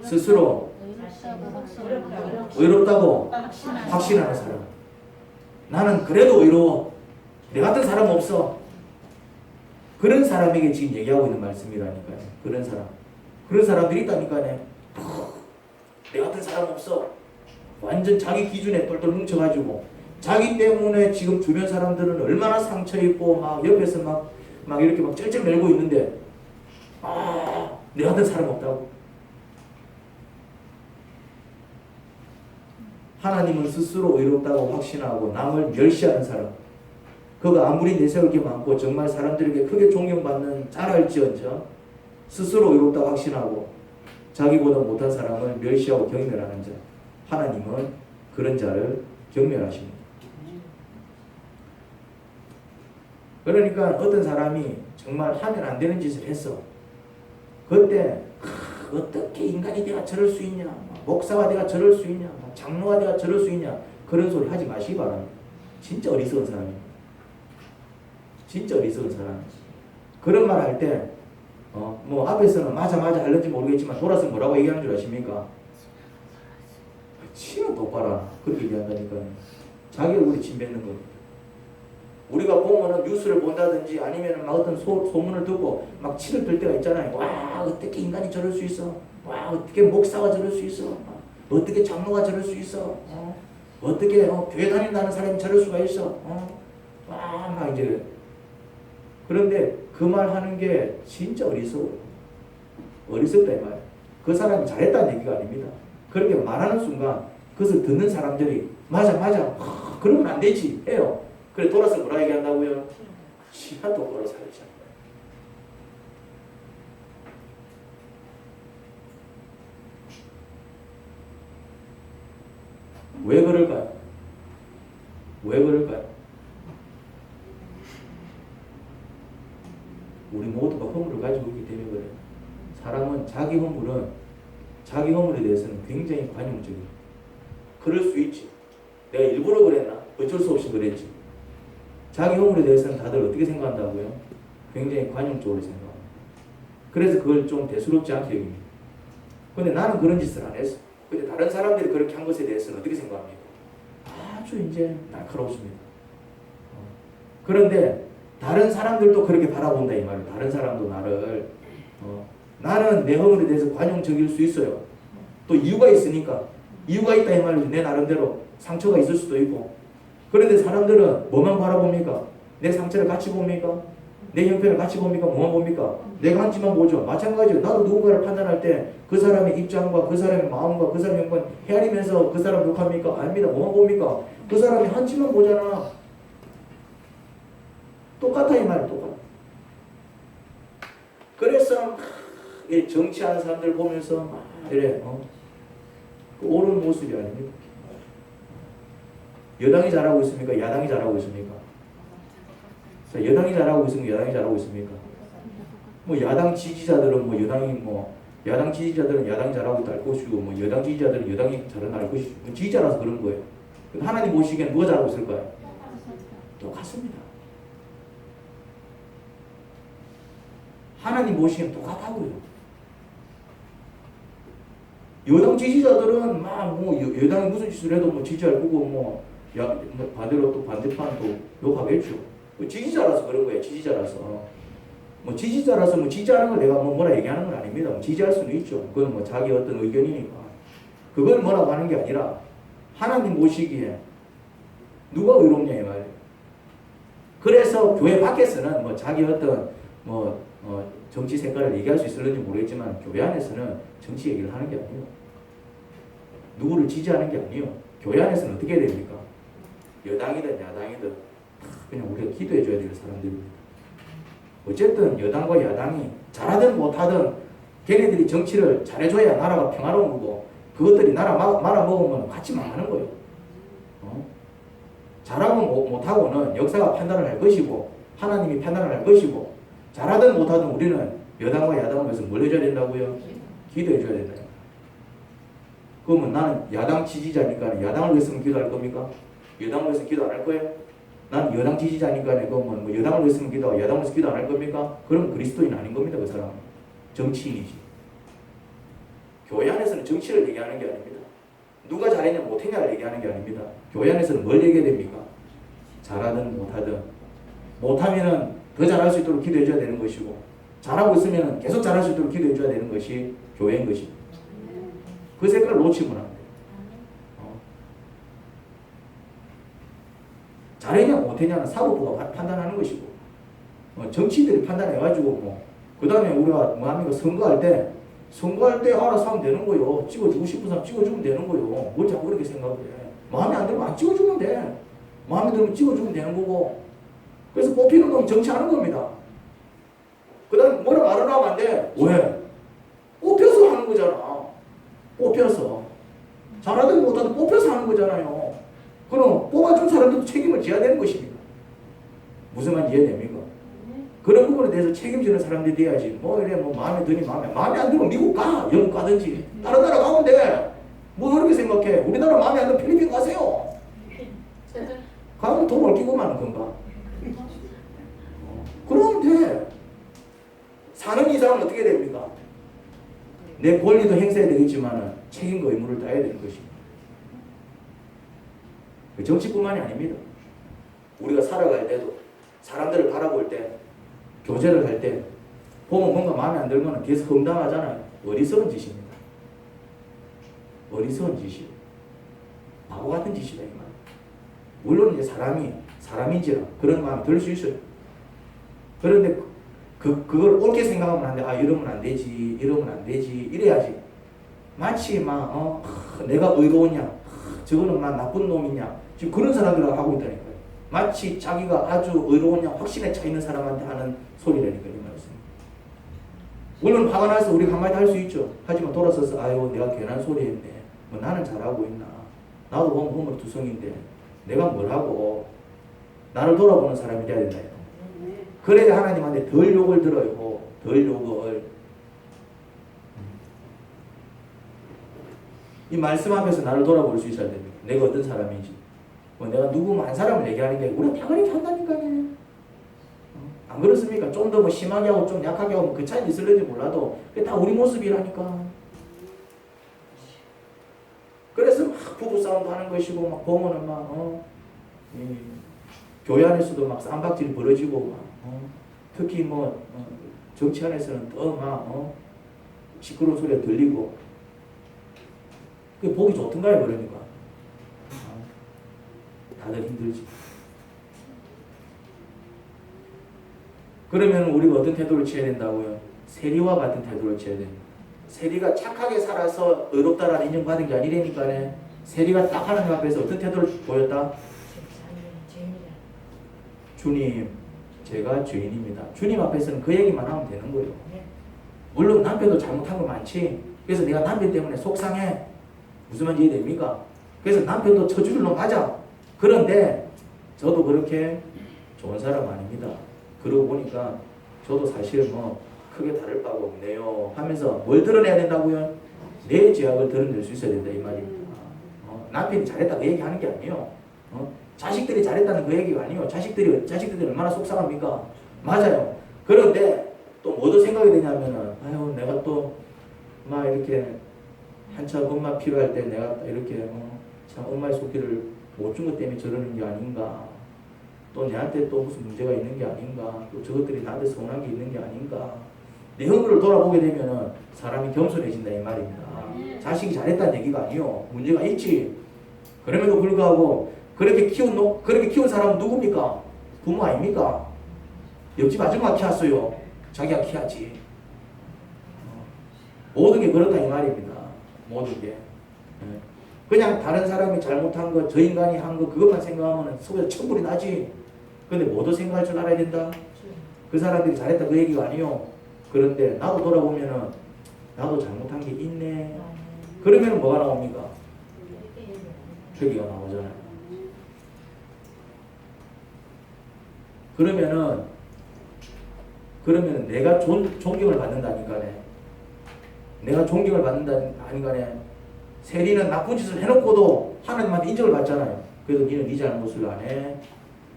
스스로 의롭다고 확신하는 사람. 나는 그래도 의로워. 내 같은 사람 없어. 그런 사람에게 지금 얘기하고 있는 말씀이라니까요. 그런 사람. 그런 사람들이 있다니까요. 내 같은 사람 없어. 완전 자기 기준에 똘똘 뭉쳐가지고 자기 때문에 지금 주변 사람들은 얼마나 상처있고 막 옆에서 막 이렇게 막 쩔쩔 mel고 있는데 내 같은 사람 없다고. 하나님은 스스로 의롭다고 확신하고 남을 멸시하는 사람. 그가 아무리 내세울 게 많고 정말 사람들에게 크게 존경받는 잘할지언정 스스로 의롭다고 확신하고 자기보다 못한 사람을 멸시하고 경멸하는 자. 하나님은 그런 자를 경멸하십니다. 그러니까 어떤 사람이 정말 하면 안 되는 짓을 했어. 그때 어떻게 인간이 내가 저럴 수 있냐, 목사가 내가 저럴 수 있냐, 장로가 내가 저럴 수 있냐, 그런 소리 하지 마시기 바랍니다. 진짜 어리석은 사람입니다. 진짜 어리석은 사람. 그런 말 할 때 뭐 앞에서는 맞아 할는지 모르겠지만 돌아서 뭐라고 얘기하는 줄 아십니까? 치면 똑바로 그렇게 얘기한다니까요. 자기 얼굴에 침 뱉는 거. 우리가 보면은 뉴스를 본다든지 아니면 막 어떤 소문을 듣고 막 치를 들 때가 있잖아요. 와 어떻게 인간이 저럴 수 있어? 와 어떻게 목사가 저럴 수 있어? 어떻게 장로가 저럴 수 있어? 어떻게 교회 다닌다는 사람이 저럴 수가 있어? 와 막 이제 그런데 그 말 하는 게 진짜 어리석어요. 어리석다 이 말. 그 사람이 잘했다는 얘기가 아닙니다. 그렇게 말하는 순간 그것을 듣는 사람들이 맞아 그러면 안 되지 해요. 그래 돌아서 뭐라 얘기한다고요? 지가 똑바로 살자. 왜 그럴까요? 왜 그럴까요? 우리 모두가 허물을 가지고 있기 때문에 그래요. 사람은 자기 허물에 대해서는 굉장히 관용적이에요. 그럴 수 있지. 내가 일부러 그랬나? 어쩔 수 없이 그랬지. 자기 허물에 대해서는 다들 어떻게 생각한다고요? 굉장히 관용적으로 생각합니다. 그래서 그걸 좀 대수롭지 않게 여깁니다. 근데 나는 그런 짓을 안 했어. 근데 다른 사람들이 그렇게 한 것에 대해서는 어떻게 생각합니까? 아주 이제 날카롭습니다. 그런데 다른 사람들도 그렇게 바라본다 이 말이에요. 다른 사람도 나를 나는 내 허물에 대해서 관용적일 수 있어요. 또 이유가 있으니까 이유가 있다 이 말이죠. 내 나름대로 상처가 있을 수도 있고. 그런데 사람들은 뭐만 바라봅니까? 내 상처를 같이 봅니까? 내 형편을 같이 봅니까? 뭐만 봅니까? 내가 한지만 보죠. 마찬가지로 나도 누군가를 판단할 때 그 사람의 입장과 그 사람의 마음과 그 사람의 형편 헤아리면서 그 사람 욕합니까? 아닙니다. 뭐만 봅니까? 그 사람이 한지만 보잖아. 똑같아 이 말이야. 똑같아. 그래서 이 정치하는 사람들 보면서 막 이래 그 옳은 모습이 아닙니다. 여당이 잘하고 있습니까? 야당이 잘하고 있습니까? 자, 여당이 잘하고 있습니까? 야당이 잘하고 있습니까? 뭐 야당 지지자들은 뭐 여당이 뭐 야당 지지자들은 야당이 잘하고 있다 할 것이고 뭐 여당 지지자들은 여당이 잘한다 할 것이고 뭐 지지자라서 그런 거예요. 하나님 보시기에는 누가 잘하고 있을까요? 똑같습니다. 하나님 보시기엔 똑같다고요. 여당 지지자들은 막 뭐 여당이 무슨 짓을 해도 뭐 지지할 거고 뭐 반대로 또 반대파는 또 욕하겠죠. 뭐 지지자라서 그런 거예요. 지지자라서. 뭐 지지자라서 뭐 지지하는 걸 내가 뭐라 얘기하는 건 아닙니다. 뭐 지지할 수는 있죠. 그건 뭐 자기 어떤 의견이니까. 그걸 뭐라고 하는 게 아니라 하나님 보시기에 누가 의롭냐 이 말이에요. 그래서 교회 밖에서는 뭐 자기 어떤 정치 색깔을 얘기할 수 있을는지 모르겠지만 교회 안에서는 정치 얘기를 하는 게 아니에요. 누구를 지지하는 게 아니에요. 교회 안에서는 어떻게 해야 됩니까? 여당이든 야당이든 그냥 우리가 기도해 줘야 될 사람들입니다. 어쨌든 여당과 야당이 잘하든 못하든 걔네들이 정치를 잘해줘야 나라가 평화로운 거고 그것들이 나라 말아먹으면 같이 망하는 거예요. 잘하고 못하고는 역사가 판단을 할 것이고 하나님이 판단을 할 것이고 잘하든 못하든 우리는 여당과 야당을 위해서 뭘 해줘야 된다고요? 기도해 줘야 된다. 그러면 나는 야당 지지자니까 야당을 위해서는 기도할 겁니까? 여당을 위해서 기도 안 할 거예요? 나는 여당 지지자니까 그러면 뭐 여당을 위해서는 기도하고 야당을 위해서 기도 안 할 겁니까? 그럼 그리스도인 아닌 겁니다. 그 사람은. 정치인이지. 교회 안에서는 정치를 얘기하는 게 아닙니다. 누가 잘했냐 못했냐를 얘기하는 게 아닙니다. 교회 안에서는 뭘 얘기해야 됩니까? 잘하든 못하든 못하면은 더 잘할 수 있도록 기도해 줘야 되는 것이고 잘하고 있으면 계속 잘할 수 있도록 기도해 줘야 되는 것이 교회인 것입니다. 그 색깔을 놓치면 안 돼요. 잘했냐 못했냐는 사법부가 판단하는 것이고 정치인들이 판단해가지고 그 다음에 우리가 뭐 합니까? 선거할 때 알아서 하면 되는 거요. 찍어주고 싶은 사람 찍어주면 되는 거요. 뭘 자꾸 그렇게 생각해. 마음에 안 들면 안 찍어주면 돼. 마음에 들면 찍어주면 되는 거고. 그래서 뽑히는 건 정치하는 겁니다. 그 다음에 뭐라 말을 하면 안 돼. 왜? 뽑혀서 하는 거잖아. 뽑혀서. 잘하든 못하든 뽑혀서 하는 거잖아요. 그럼 뽑아준 사람들도 책임을 져야 되는 것입니다. 무슨 말인지 이해됩니까? 그런 부분에 대해서 책임지는 사람들이 돼야지. 이래 마음에 드니 마음에 안 들면 미국 가, 영국 가든지 다른 나라 가면 돼. 뭐 그렇게 생각해? 우리나라 마음에 안 들면 필리핀 가세요. 가면 돈을 끼고 마는 건가? 그러면 돼. 사는 이상은 어떻게 됩니까? 내 권리도 행사해야 되겠지만 책임과 의무를 다해야 되는 것입니다. 정치뿐만이 아닙니다. 우리가 살아갈 때도 사람들을 바라볼 때 교제를 할 때 보면 뭔가 마음에 안 들면 계속 험담하잖아요. 어리석은 짓입니다. 어리석은 짓이에요. 바보 같은 짓이다 이 말. 물론 이제 사람인지라 그런 마음이 들 수 있어요. 그런데 그걸 옳게 생각하면 안 돼. 이러면 안 되지. 이러면 안 되지. 이래야지. 마치 내가 의로우냐. 저거는 나쁜 놈이냐. 지금 그런 사람들하고 하고 있다니까요. 마치 자기가 아주 의로우냐 확신에 차 있는 사람한테 하는 소리라니까요. 이 말씀. 물론 화가 나서 우리가 한마디 할 수 있죠. 하지만 돌아서서 내가 괜한 소리 했네. 나는 잘하고 있나. 나도 보면 허물투성인데 내가 뭘 하고 나를 돌아보는 사람이 돼야 된다. 그래야 하나님한테 덜 욕을 들어요. 덜 욕을. 이 말씀 앞에서 나를 돌아볼 수 있어야 됩니다. 내가 어떤 사람인지. 내가 누구 한 사람을 얘기하는 게 우리가 다 그렇게 한다니까요. 안 그렇습니까? 좀 더 심하게 하고 좀 약하게 하고 그 차이는 있을는지 몰라도 그게 다 우리 모습이라니까. 것이고 막 보면은 막 이 교회 안에서도 막 쌈박질이 벌어지고 막 특히 뭐 정치 안에서는 더 막 시끄러운 소리가 들리고 그게 보기 좋던가요 그러니까 다들 힘들지. 그러면 우리가 어떤 태도를 취해야 된다고요? 세리와 같은 태도를 취해야 됩니다. 세리가 착하게 살아서 의롭다라는 인정받은 게 아니라니까요. 세리가 딱 하나님 앞에서 어떤 태도를 보였다? 주님, 제가 죄인입니다. 주님 앞에서는 그 얘기만 하면 되는 거예요. 물론 남편도 잘못한 거 많지. 그래서 내가 남편 때문에 속상해. 무슨 말인지 이해됩니까? 그래서 남편도 쳐주는 놈 맞아. 그런데 저도 그렇게 좋은 사람 아닙니다. 그러고 보니까 저도 사실 뭐 크게 다를 바가 없네요 하면서 뭘 드러내야 된다고요? 내 죄악을 드러낼 수 있어야 된다 이 말입니다. 남편이 잘했다 그 얘기하는 게 아니에요. 자식들이 잘했다는 그 얘기가 아니에요. 자식들이 얼마나 속상합니까? 맞아요. 그런데 또 뭐도 생각이 되냐면은 아유 내가 또 막 이렇게 한참 엄마 필요할 때 내가 이렇게 참 엄마의 속기를 못 준 것 때문에 저러는 게 아닌가. 또 내한테 또 무슨 문제가 있는 게 아닌가. 또 저것들이 나한테 서운한 게 있는 게 아닌가. 내 형들을 돌아보게 되면은 사람이 겸손해진다 이 말입니다. 자식이 잘했다는 얘기가 아니요. 문제가 있지. 그럼에도 불구하고 그렇게 키운 사람은 누굽니까? 부모 아닙니까? 옆집 아줌마 키웠어요. 자기가 키웠지. 모든 게 그렇다 이 말입니다. 모든 게. 그냥 다른 사람이 잘못한 거, 저 인간이 한 거 그것만 생각하면 속에서 천불이 나지. 근데 뭐도 생각할 줄 알아야 된다. 그 사람들이 잘했다 그 얘기가 아니요. 그런데 나도 돌아보면은 나도 잘못한 게 있네. 그러면 뭐가 나옵니까? 회개가 나오잖아요. 그러면은 내가 존경을 받는다니까네. 내가 존경을 받는다니까네. 세리는 나쁜 짓을 해놓고도 하나님한테 인정을 받잖아요. 그래도 니는 네 잘못을 안 해.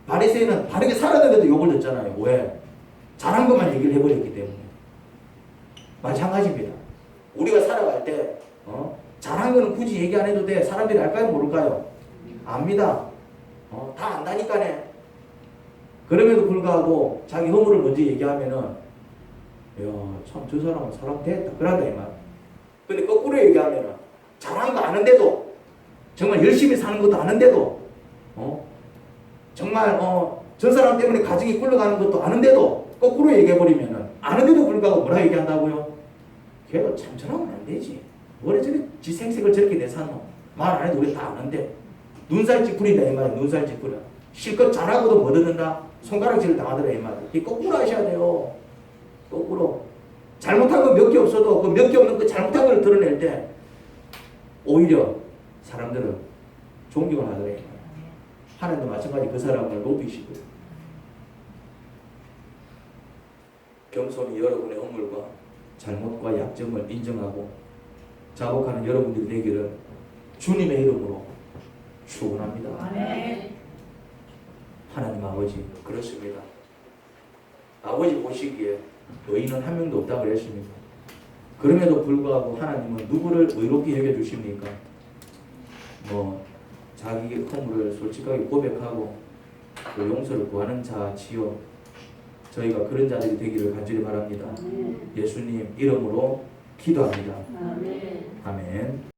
바리새인은 바르게 살았는데도 욕을 듣잖아요. 왜? 잘한 것만 얘기를 해버렸기 때문에. 마찬가지입니다. 우리가 살아갈 때 잘한 거는 굳이 얘기 안 해도 돼. 사람들이 알까요? 모를까요? 압니다. 다 안다니까네. 그럼에도 불구하고 자기 허물을 먼저 얘기하면은 참 저 사람은 사람 됐다. 그러다 이 말. 근데 거꾸로 얘기하면은 잘한 거 아는데도 정말 열심히 사는 것도 아는데도 정말 저 사람 때문에 가정이 굴러가는 것도 아는데도 거꾸로 얘기해버리면은 아는데도 불구하고 뭐라 얘기한다고요? 걔가 참 저러면 안 되지. 뭐래 저래 지 생색을 저렇게 내사노. 말 안 해도 우리 다 아는데 눈살 찌푸린다 이 말이야. 눈살 찌푸려. 실컷 잘하고도 뭐 듣는다? 손가락질을 당하더라 이 말이야. 이 거꾸로 하셔야 돼요. 거꾸로. 잘못한 거 몇 개 없어도 그 몇 개 없는 그 잘못한 걸 드러낼 때 오히려 사람들은 존경을 하더라 이 말이야. 하나님도 마찬가지 그 사람을 높이시고 겸손히 여러분의 허물과 잘못과 약점을 인정하고 자복하는 여러분들이 되기를 주님의 이름으로 축원합니다. 하나님 아버지 그렇습니다. 아버지 보시기에 의인은 한 명도 없다고 그랬습니다. 그럼에도 불구하고 하나님은 누구를 의롭게 여겨주십니까? 자기 허물을 솔직하게 고백하고 그 용서를 구하는 자지요. 저희가 그런 자들이 되기를 간절히 바랍니다. 예수님 이름으로 기도합니다. 아멘.